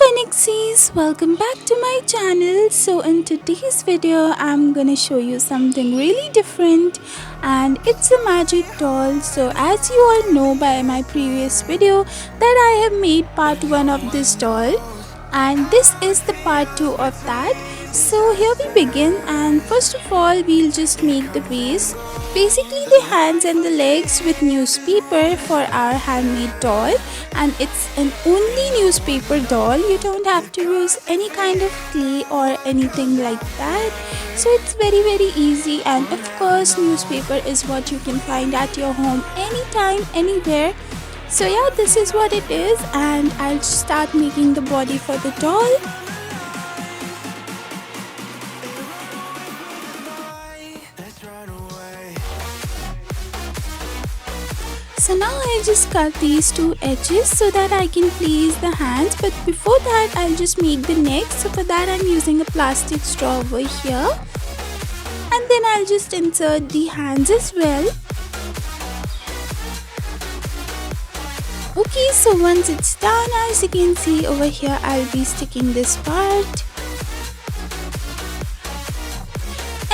Phoenixies, welcome back to my channel. So in today's video I'm gonna show you something really different, and it's a magic doll. So as you all know by my previous video that I have made part 1 of this doll, and this is the part 2 of that. So here we begin, and first of all we'll just make the base, basically the hands and the legs with newspaper for our handmade doll. And it's an only newspaper doll, you don't have to use any kind of clay or anything like that. So it's very easy, and of course newspaper is what you can find at your home anytime, anywhere. So yeah, this is what it is, and I'll start making the body for the doll. So now I'll just cut these two edges so that I can place the hands, but before that I'll just make the neck. So for that I'm using a plastic straw over here, and then I'll just insert the hands as well. Okay, so once it's done, as you can see over here, I'll be sticking this part.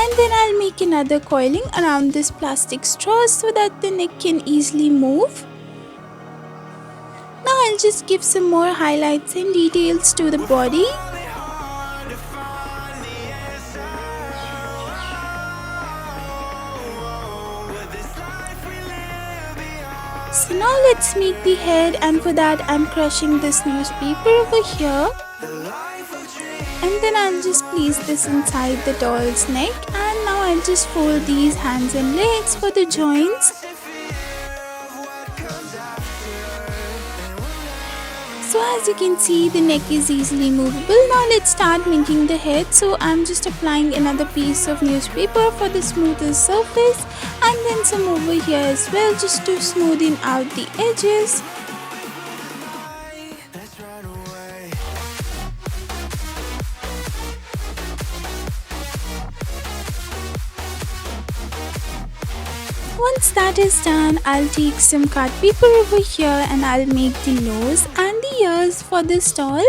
And then I'll make another coiling around this plastic straw so that the neck can easily move. Now I'll just give some more highlights and details to the body. So now let's make the head, and for that I'm crushing this newspaper over here. And then I'll just place this inside the doll's neck, and now I'll just fold these hands and legs for the joints. So as you can see, the neck is easily movable. Now let's start making the head. So I'm just applying another piece of newspaper for the smoothest surface, and then some over here as well, just to smoothen out the edges. Once that is done, I'll take some cut paper over here and I'll make the nose and the ears for this doll.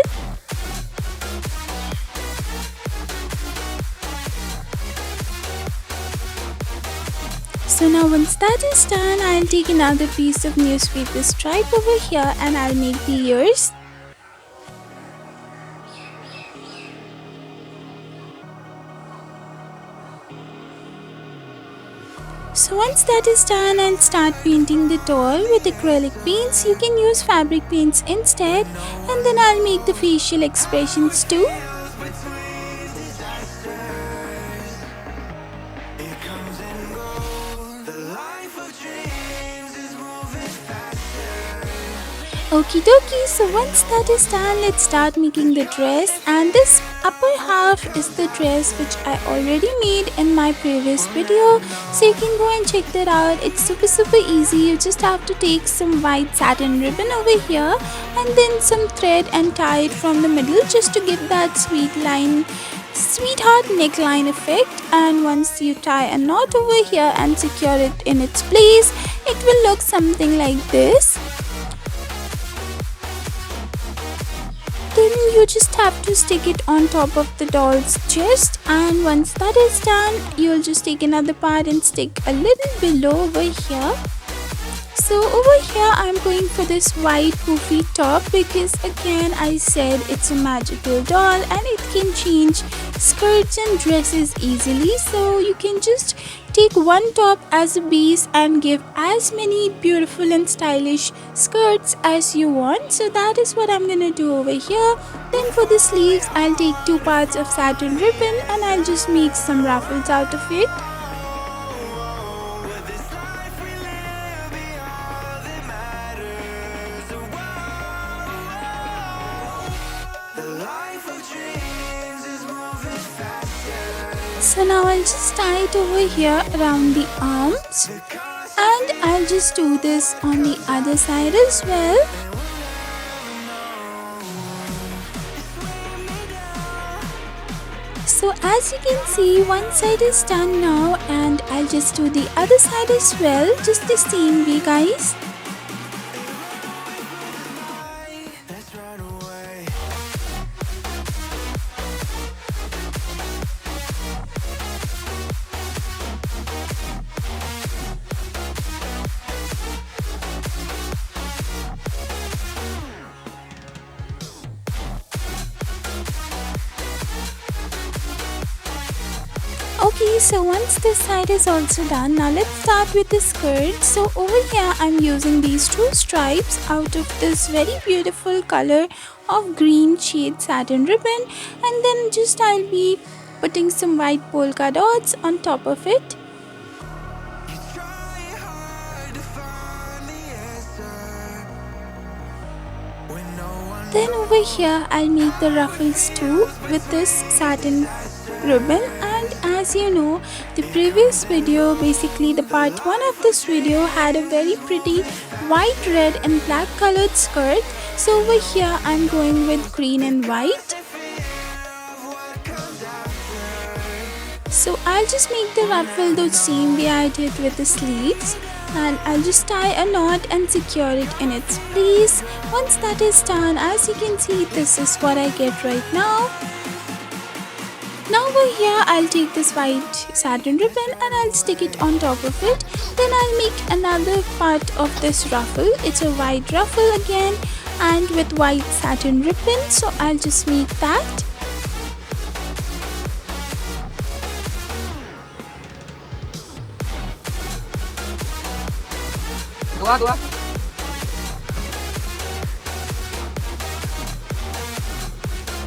So now once that is done, I'll take another piece of newspaper stripe over here and I'll make the ears. So once that is done, I'll start painting the doll with acrylic paints. You can use fabric paints instead, and then I'll make the facial expressions too. Okie dokie, so once that is done, let's start making the dress, and this upper half is the dress which I already made in my previous video, so you can go and check that out. It's super easy. You just have to take some white satin ribbon over here and then some thread and tie it from the middle just to give that sweetheart neckline effect. And once you tie a knot over here and secure it in its place, it will look something like this. Then you just have to stick it on top of the doll's chest, and once that is done, you'll just take another part and stick a little below over here. So over here I'm going for this white poofy top because again I said it's a magical doll and it can change skirts and dresses easily. So you can just take one top as a base and give as many beautiful and stylish skirts as you want. So that is what I'm gonna do over here. Then for the sleeves, I'll take 2 parts of satin ribbon and I'll just make some ruffles out of it. So now I'll just tie it over here around the arms, and I'll just do this on the other side as well. So as you can see, one side is done now, and I'll just do the other side as well, just the same way guys. so once this side is also done, now let's start with the skirt. So over here I'm using these two stripes out of this very beautiful color of green shade satin ribbon, and then just I'll be putting some white polka dots on top of it. Then over here I'll make the ruffles too with this satin ribbon. And as you know, the previous video, basically the part 1 of this video, had a very pretty white, red and black colored skirt. So over here I'm going with green and white. So I'll just make the ruffle the same way I did with the sleeves, and I'll just tie a knot and secure it in its place. Once that is done, as you can see, this is what I get right now. Now over here I'll take this white satin ribbon and I'll stick it on top of it. Then I'll make another part of this ruffle. It's a white ruffle again and with white satin ribbon. So I'll just make that. Dua.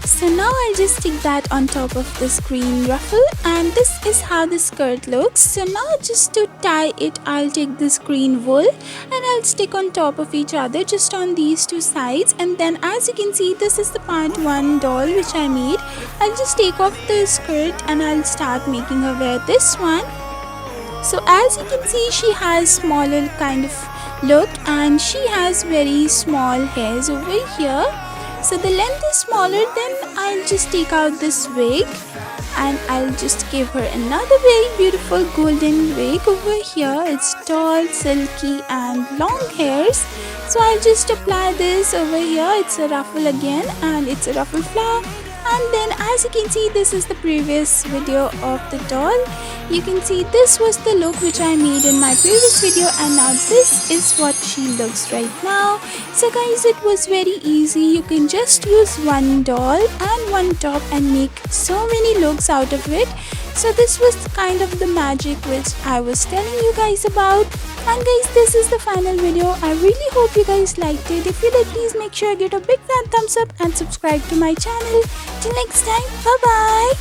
So now I'll just stick that on top of this green ruffle, and this is how the skirt looks. So now just to tie it, I'll take this green wool and I'll stick on top of each other just on these two sides. And then as you can see, this is the part 1 doll which I made. I'll just take off the skirt and I'll start making her wear this one. So as you can see, she has smaller kind of look and she has very small hairs over here. So the length is smaller. Then I'll just take out this wig and I'll just give her another very beautiful golden wig over here. It's tall, silky and long hairs. So I'll just apply this over here. It's a ruffle again and it's a ruffle flower. And then as you can see, this is the previous video of the doll. You can see this was the look which I made in my previous video, and now this is what she looks right now. So guys, it was very easy. You can just use one doll and one top and make so many looks out of it. So this was kind of the magic which I was telling you guys about. And guys, this is the final video. I really hope you guys liked it. If you did, please make sure you give a big fat thumbs up and subscribe to my channel. Till next time, bye bye.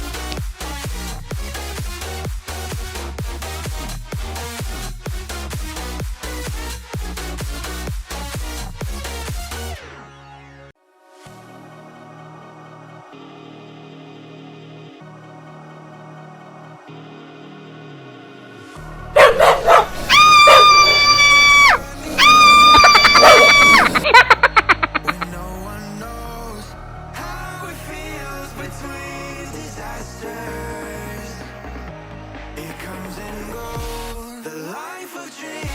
It comes and goes, the life of dreams.